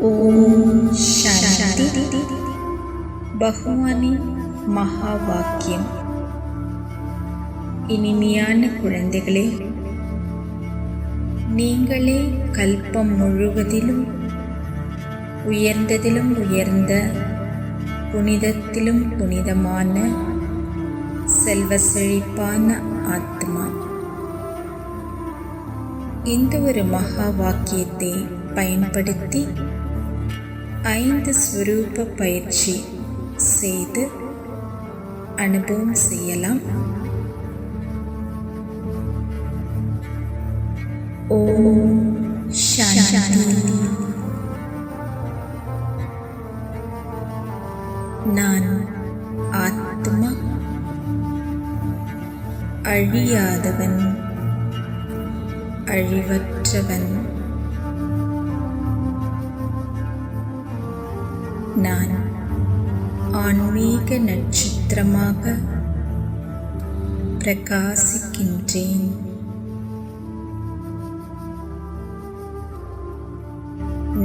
ஓம் சாந்தி. பகவானின் மகா வாக்கியம். இனிமையான குழந்தைகளே, நீங்களே கல்பம் முழுவதிலும் உயர்ந்ததிலும் உயர்ந்த, புனிதத்திலும் புனிதமான, செல்வ செழிப்பான ஆத்மா. இந்த ஒரு மகா வாக்கியத்தை பயன்படுத்தி 5 ஸ்வரூப பயிற்சி செய்து அனுபவம் செய்யலாம். ஓம் சாந்தி. நான் ஆத்மா, அழியாதவன், அழிவற்றவன். நான் ஆன்மீக நட்சத்திரமாக பிரகாசிக்கின்றேன்.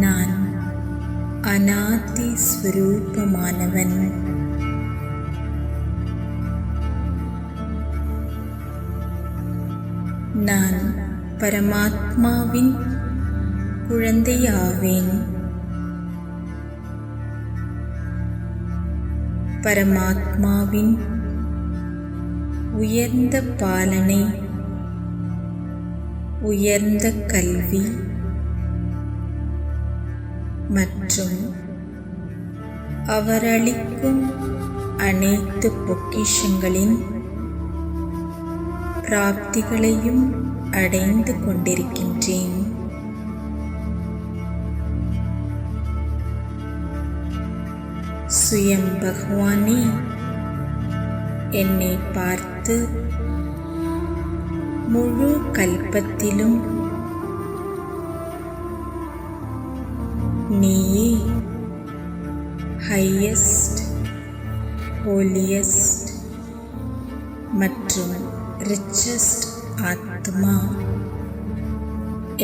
நான் அநாதி ஸ்வரூபமானவன். நான் பரமாத்மாவின் குழந்தையாவேன். பரமாத்மாவின் உயர்ந்த பாலனை, உயர்ந்த கல்வி மற்றும் அவர் அளிக்கும் அனைத்து பொக்கிஷங்களின் பிராப்திகளையும் அடைந்து கொண்டிருக்கின்றேன். சுயம் பகவானே என்னை பார்த்து முழு கல்பத்திலும் நீயே ஹையஸ்ட், ஹோலியஸ்ட் மற்றும் ரிச்சஸ்ட் ஆத்மா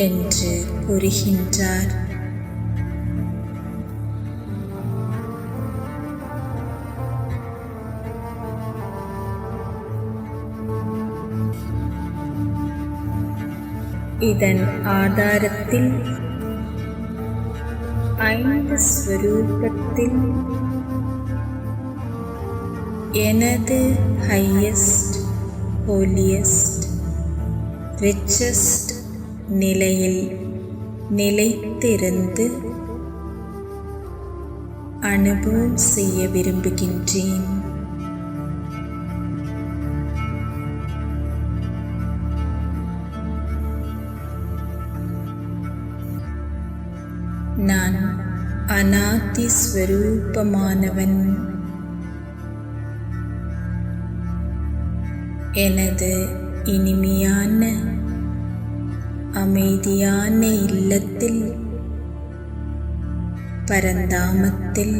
என்று கூறுகின்றார். இதன் ஆதாரத்தில் 5 ஸ்வரூபத்தில் எனது ஹையஸ்ட், ஹோலியஸ்ட், ரிச்சஸ்ட் நிலையில் நிலைத்திருந்து அனுபவம் செய்ய விரும்புகின்றேன். நான் அநாதி ஸ்வரூபமானவன். எனது இனிமையான அமைதியான இல்லத்தில், பரந்தாமத்தில்,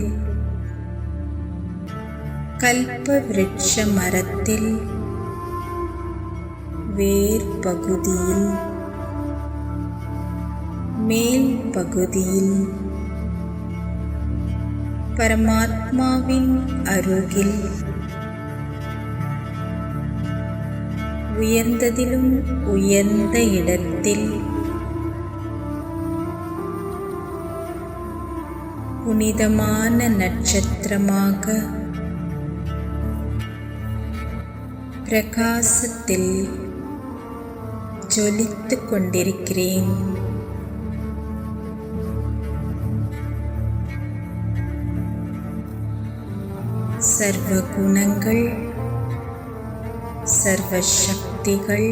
கல்ப விருட்ச மரத்தில் வேர் பகுதியில், மேல் பகுதியில், பரமாத்மாவின் அருகில், உயர்ந்ததிலும் உயர்ந்த இடத்தில், புனிதமான நட்சத்திரமாக பிரகாசத்தில் ஜொலித்துக் கொண்டிருக்கிறேன். சர்வ குணங்கள், சர்வ சக்திகள்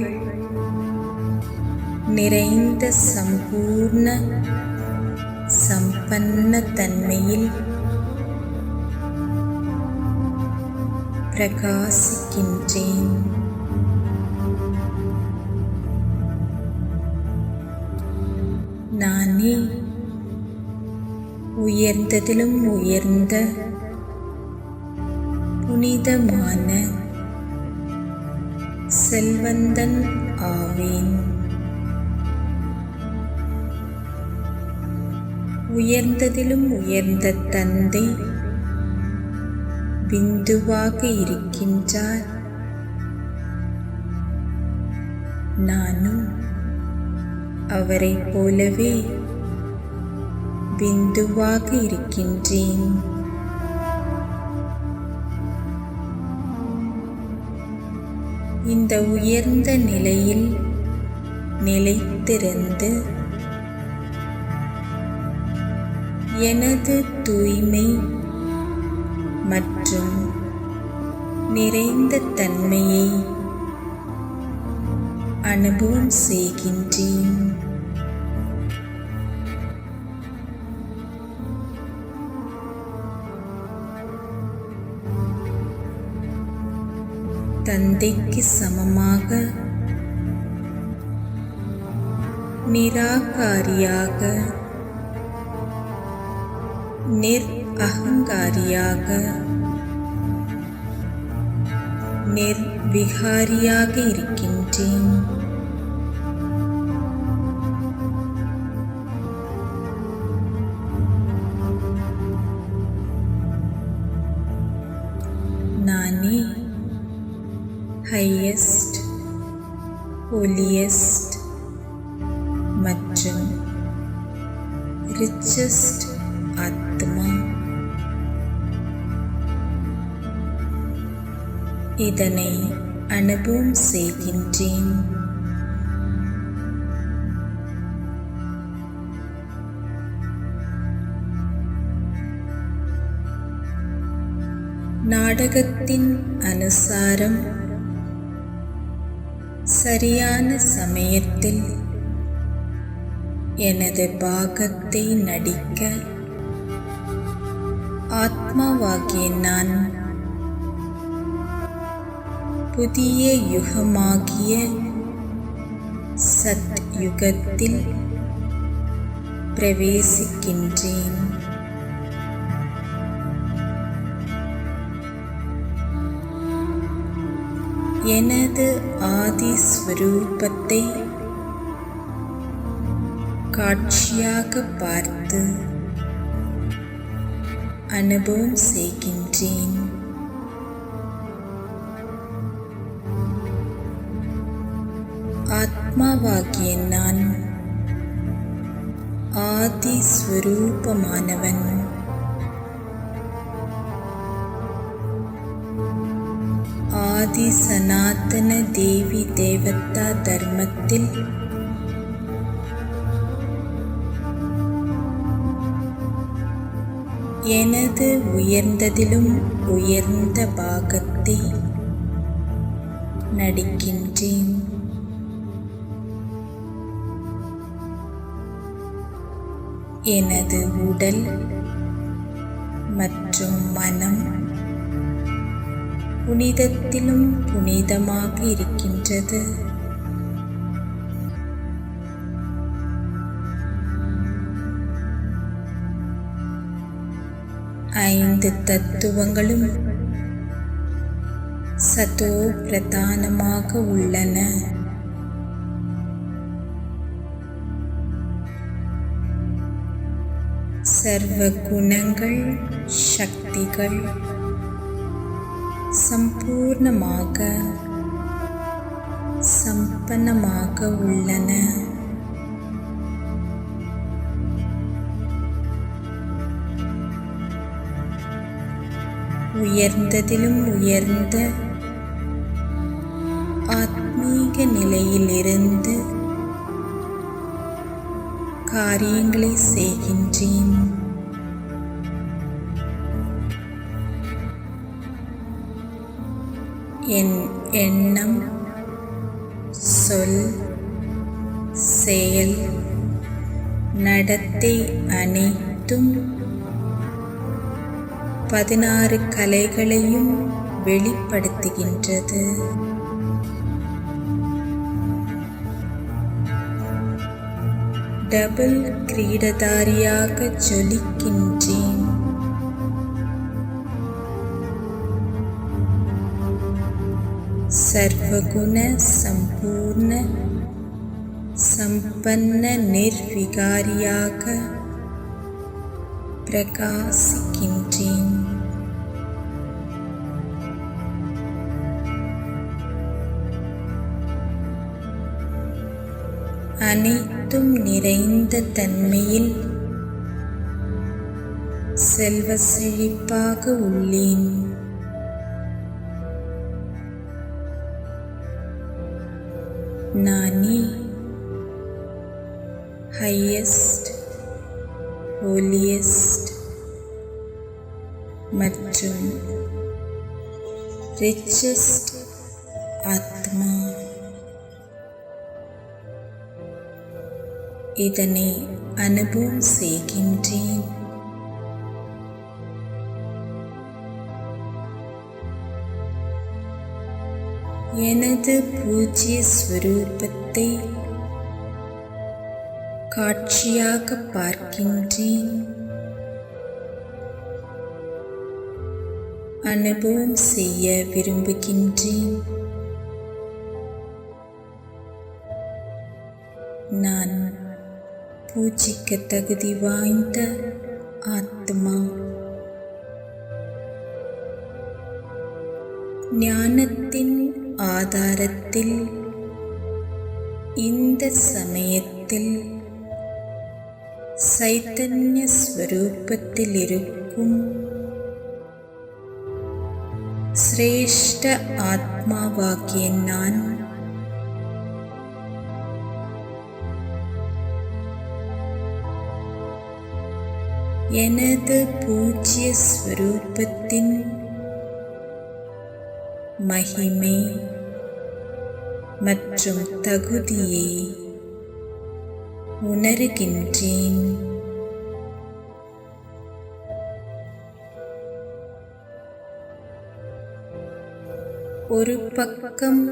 நிறைந்த சம்பூர்ண சம்பன்ன தன்மையில் பிரகாசிக்கின்றேன். நானே உயர்ந்ததிலும் உயர்ந்த புனிதமான செல்வந்தன் ஆவேன். உயர்ந்ததிலும் உயர்ந்த தந்தை பிந்துவாக இருக்கின்றார். நானும் அவரைப் போலவே பிந்துவாக இருக்கின்றேன். இந்த உயர்ந்த நிலையில் நிலைத்திருந்து எனது தூய்மை மற்றும் நிறைந்த தன்மையை அனுபவம் செய்கின்றேன். தந்தைக்கு சமமாக நிராகாரியாக அகங்காரியாக நிர்விகாரியாக இருக்கின்றேன். நானே ஹையஸ்ட், ஹோலியஸ்ட் மற்றும் ரிச்சஸ்ட் ஆத்மா. இதனை அனுபவம் செய்கின்றேன். நாடகத்தின் அனுசாரம் சரியான சமயத்தில் எனது பாகத்தை நடிக்க ஆத்மாவாகிய நான் புதிய யுகமாகிய சத் யுகத்தில் பிரவேசிக்கின்றேன். எனது ஆதி ஸ்வரூபத்தை காட்சியாக பார்த்து அனுபவம் செய்கின்றேன். ஆத்மாவாகிய நான் ஆதி ஸ்வரூபமானவன். ஆதி சனாதன தேவி தேவதா தர்மத்தில் எனது உயர்ந்ததிலும் உயர்ந்த பாகத்தை நடிக்கின்றேன். எனது உடல் மற்றும் மனம் புனிதத்திலும் புனிதமாக இருக்கின்றது. ஐந்து தத்துவங்களும் சதோ பிரதானமாக உள்ளன. சர்வ குணங்கள், சக்திகள் சம்பூர்ணமாக சம்பன்னமாக உள்ளன. உயர்ந்ததிலும் உயர்ந்த ஆத்மீக நிலையிலிருந்து காரியங்களை செய்கின்றேன். என் எண்ணம், சொல் செயல், நடத்தை அனைத்தும் 16 கலைகளையும் வெளிப்படுத்துகின்றது. டபுள் கிரீடதாரியாக ஜொலிக்கின்றேன். சர்வகுண சம்பூர்ண சம்பன்ன நிர்விகாரியாக பிரகாசிக்கின்றேன். அனைத்தும் நிறைந்த தன்மையில் செல்வ செழிப்பாக உள்ளேன். நானே ஹையஸ்ட், ஹோலியஸ்ட் மற்றும் ரிச்சஸ்ட் ஆத்மா. இதனை அனுபவம் செய்கின்றேன். எனது பூஜ்ய ஸ்வரூபத்தை காட்சியாக பார்க்கின்றேன். அனுபவம் செய்ய விரும்புகின்றேன். நான் பூஜிக்க தகுதி வாய்ந்த ஆத்மா. ஞானத்தின் ஆதாரத்தில் இந்த சமயத்தில் சைத்தன்ய ஸ்வரூபத்தில் இருக்கும் சிரேஷ்ட ஆத்மாவாகிய நான் எனது பூஜ்ய ஸ்வரூபத்தின் மகிமை மற்றும் தகுதியை உணர்கின்றேன். ஒரு பக்கம்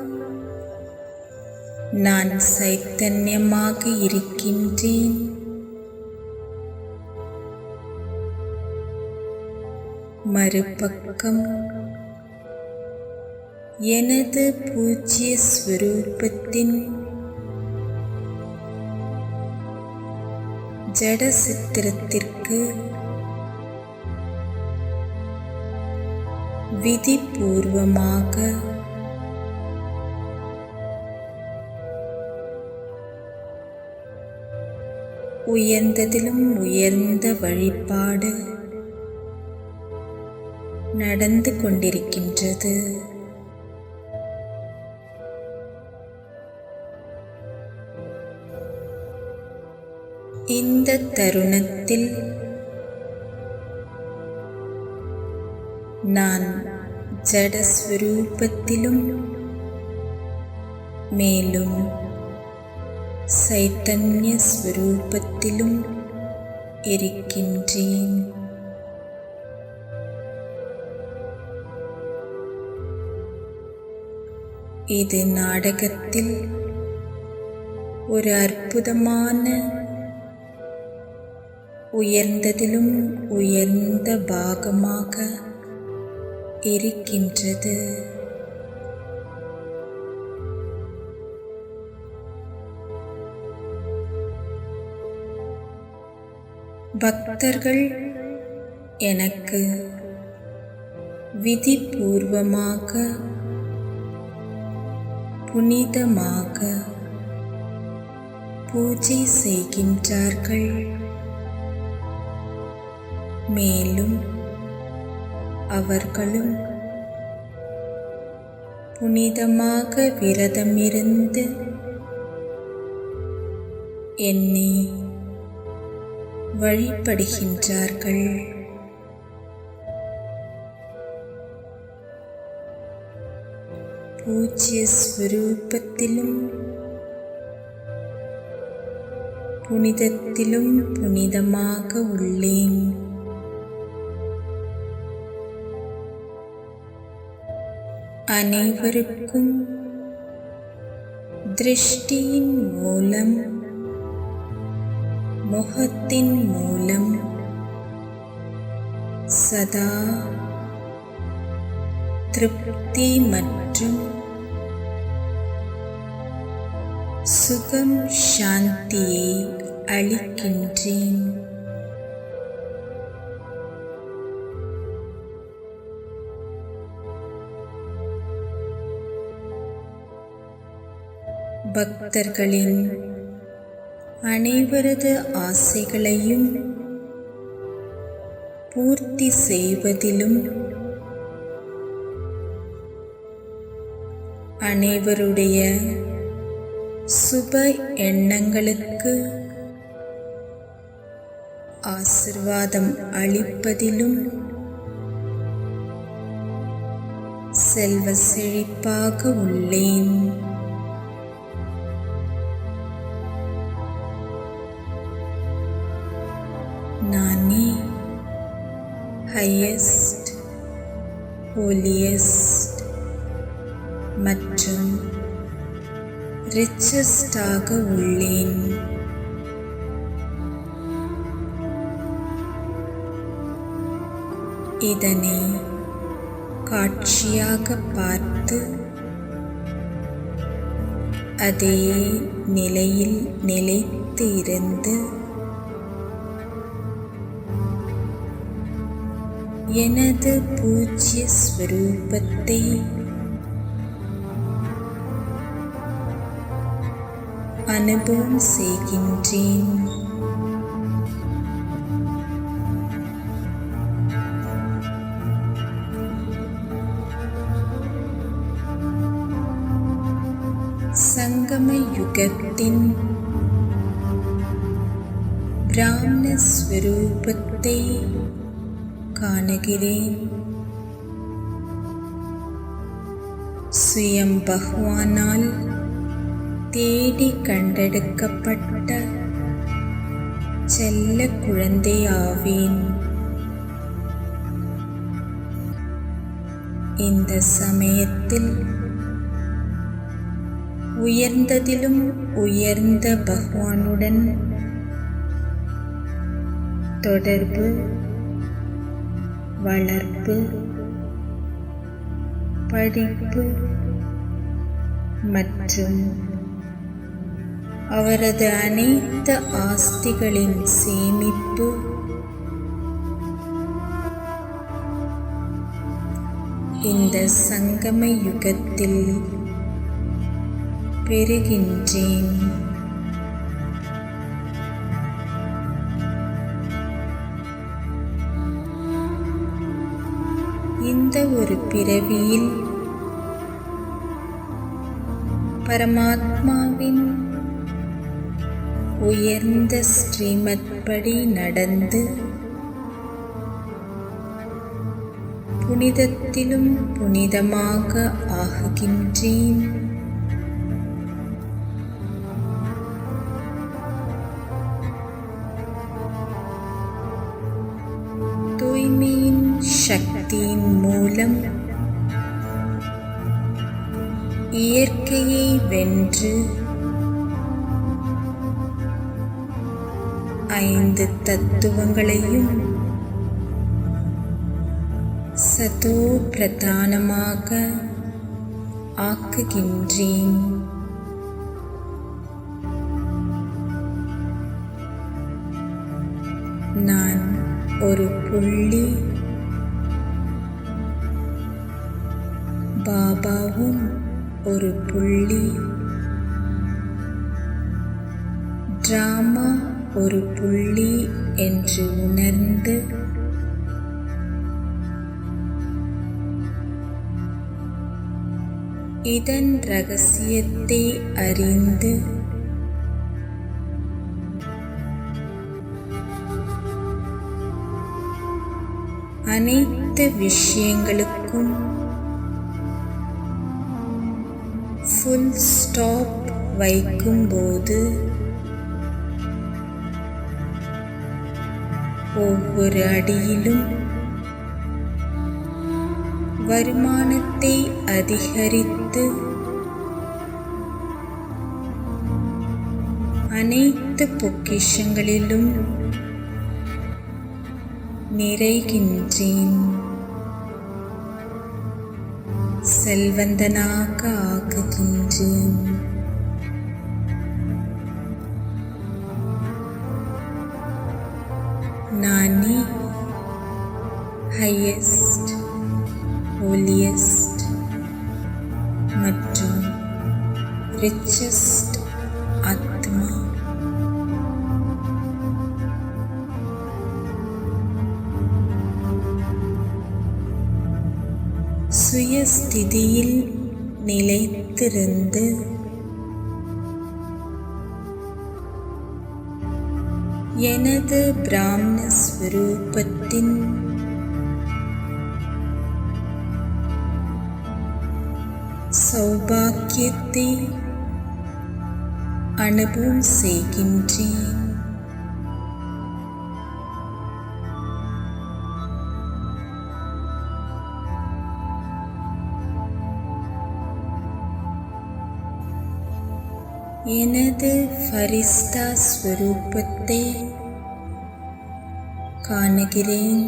நான் சைத்தன்யமாக இருக்கின்றேன். மறுபக்கம் எனது பூஜ்ய ஸ்வரூபத்தின் ஜட சித்திரத்திற்கு விதிபூர்வமாக உயர்ந்ததிலும் உயர்ந்த வழிபாடு நடந்து கொண்டிருக்கின்றது. இந்த தருணத்தில் நான் ஜடஸ்வரூபத்திலும் மேலும் சைத்தன்ய ஸ்வரூபத்திலும் இருக்கின்றேன். இது நாடகத்தில் ஒரு அற்புதமான உயர்ந்ததிலும் உயர்ந்த பாகமாக இருக்கின்றது. பக்தர்கள் எனக்கு விதிபூர்வமாக புனிதமாக பூஜை செய்கின்றார்கள். மேலும் அவர்களும் புனிதமாக விரதமிருந்து என்னை வழிபடுகின்றார்கள். பூஜ்ய ஸ்வரூபத்திலும் புனிதத்திலும் புனிதமாக உள்ளேன். அனைவருக்கும் திருஷ்டியின் மூலம், முகத்தின் மூலம் சதா திருப்தி மற்றும் சுகம் சாந்தியை அளிக்கின்றேன். பக்தர்களின் அனைவரது ஆசைகளையும் பூர்த்தி செய்வதிலும் அனைவருடைய சுப எண்ணங்களுக்கு ஆசீர்வாதம் அளிப்பதிலும் செல்வ செழிப்பாக உள்ளேன். நானே ஹையஸ்ட், ஹோலியஸ்ட் மற்றும் ரிச்சஸ்டாக உள்ளேன். இதனை காட்சியாக பார்த்து அதே நிலையில் நிலைத்து இருந்து எனது பூஜ்ய ஸ்வரூபத்தை அனுபவம் செய்கின்றேன். சங்கம யுகத்தின் பிராமண ஸ்வரூபத்தை காணுகிறேன். சுயம் பகவானால் தேடி கண்டெடுக்கப்பட்ட செல்ல குழந்தை ஆவேன். இந்த சமயத்தில் உயர்ந்ததிலும் உயர்ந்த பகவானுடன் தொடர்பு, வளர்ப்பு, படிப்பு மற்றும் அவரது அனைத்து ஆஸ்திகளின் சேமிப்பு இந்த சங்கம யுகத்தில் பெறுகின்றேன். இந்த ஒரு பிறவியில் பரமாத்மாவின் உயர்ந்த ஸ்ரீமத் படி நடந்து புனிதத்திலும் புனிதமாக ஆகுகின்றேன். தூய்மையின் சக்தியின் மூலம் இயற்கையை வென்று 5 தத்துவங்களையும் சதோ பிரதானமாக ஆக்குகின்றேன். நான் ஒரு புள்ளி, பாபாவும் ஒரு புள்ளி, டிராமா ஒரு புள்ளி என்று உணர்ந்து இதன் ரகசியத்தை அறிந்து அனைத்து விஷயங்களுக்கும் ஃபுல் ஸ்டாப் வைக்கும்போது ஒவ்வொரு அடியிலும் வருமானத்தை அதிகரித்து அனைத்து பொக்கிஷங்களிலும் நிறைகின்றேன். செல்வந்தனாக ஆக்குகின்றேன். நானே ஹையஸ்ட், ஹோலியஸ்ட் மற்றும் ரிச்சஸ்ட் ஆத்மா. சுயஸ்திதியில் நிலைத்திருந்து எனது பிராமண ஸ்வரூபத்தின் சௌபாக்கியத்தை அனுபவம் செய்கின்றேன். எனது ஃபரிஸ்தா ஸ்வரூபத்தை காணுகிறேன்.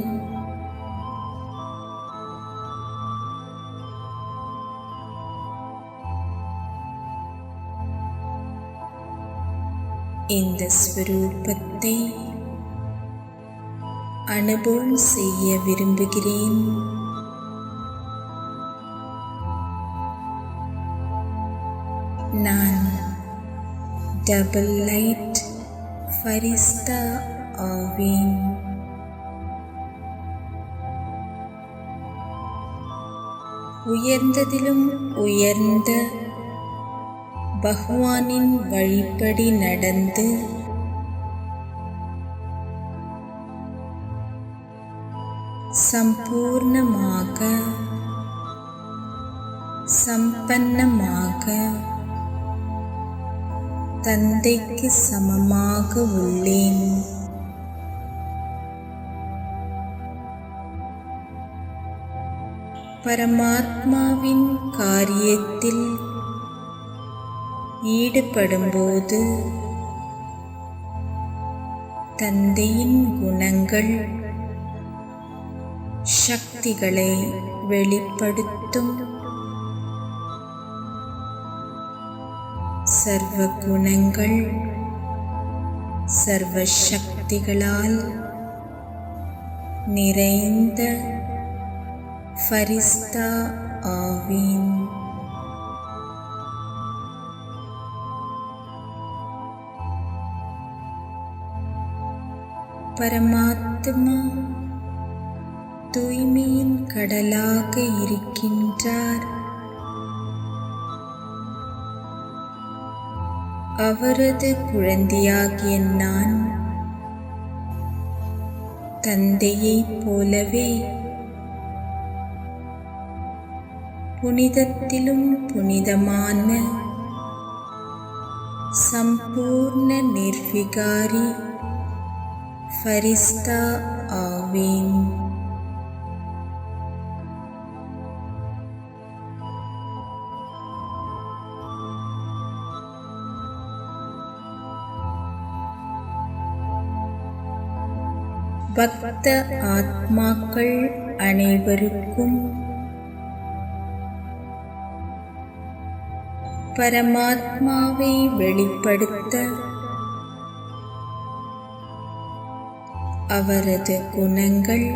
இந்த ஸ்வரூபத்தை அனுபவம் செய்ய விரும்புகிறேன். நான் டபுள் லைட் ஃபரிஸ்தா ஆவேன். உயர்ந்ததிலும் உயர்ந்த பகவானின் வழிப்படி நடந்து சம்பூர்ணமாக சம்பன்னமாக தந்தைக்கு சமமாக உள்ளேன். பரமாத்மாவின் காரியத்தில் ஈடுபடும்போது தந்தையின் குணங்கள் சக்திகளை வெளிப்படுத்தும். சர்வ குணங்கள் சர்வ சக்திகளால் நிறைந்த ஃபரிஸ்தா ஆவேன். பரமாத்மா தூய்மையின் கடலாக இருக்கின்றார். அவரது குழந்தையாகிய நான் தந்தையைப் போலவே புனிதத்திலும் புனிதமான சம்பூர்ண நிர்விகாரி ஃபரிஸ்தா ஆவேன். பக்த ஆத்மாக்கள் அனைவருக்கும் பரமாத்மாவை வெளிப்படுத்த அவரது குணங்கள்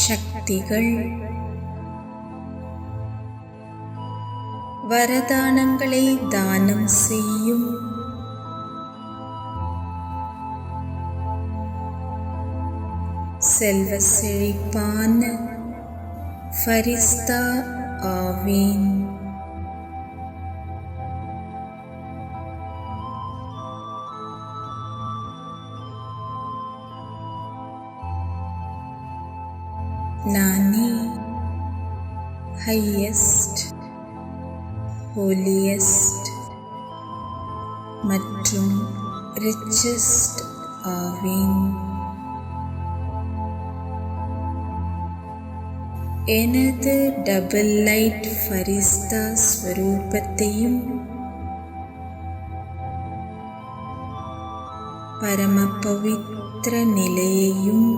சக்திகள் வரதானங்களை தானம் செய்யும். செல்வ செழிப்பான ஃபரிஸ்தா ஆவேன். நானே ஹையஸ்ட், ஹோலியஸ்ட் மற்றும் ரிச்சஸ்ட் ஆவேன். எனது டபுள் லைட் ஃபரிஸ்தா ஸ்வரூபத்தையும் பரம பவித்ர நிலையையும்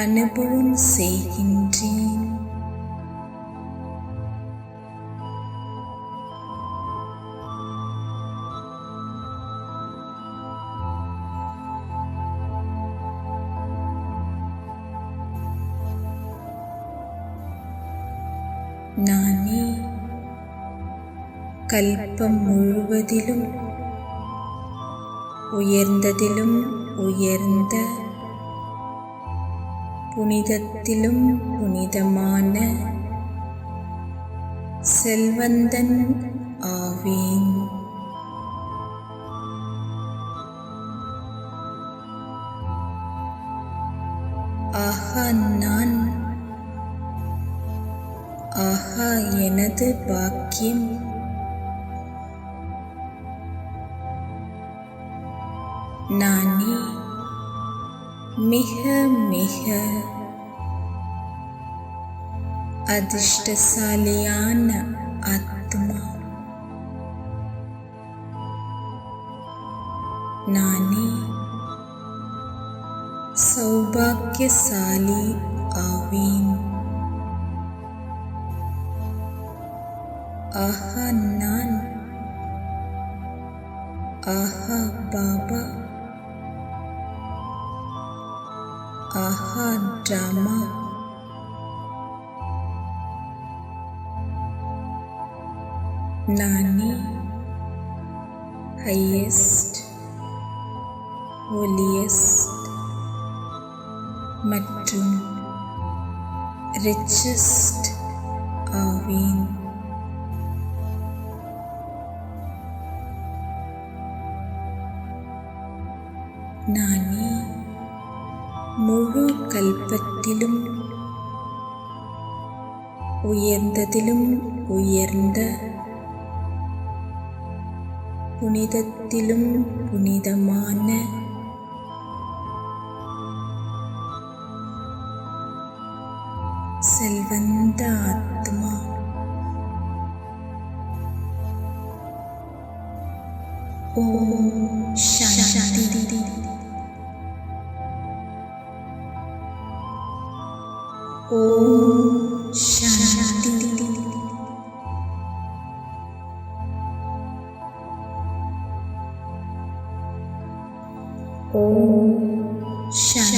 அனுபவம் செய்கின்றேன். நானே கல்பம் முழுவதிலும் உயர்ந்ததிலும் உயர்ந்த, புனிதத்திலும் புனிதமான செல்வந்தன் ஆவேன். ஆஹா நான், ஆஹா எனது பாக்கியம், நானே மிக மிக அதிர்ஷ்டசாலியான ஆத்மா. நானே சௌபாக்கியசாலி ஆவேன். ஆஹா நான், ஆஹா பாபா, ஆஹா ட்ராமா, நானே ஹையஸ்ட், ஹோலியஸ்ட் மற்றும் ரிச்சஸ்ட் ஆவேன். நானே முழு கல்பத்திலும் உயர்ந்ததிலும் உயர்ந்த, புனிதத்திலும் புனிதமான செல்வந்த ஆத்மா. ஓம் சாந்தி. ஓம் சாந்தி. ஓம் சாந்தி.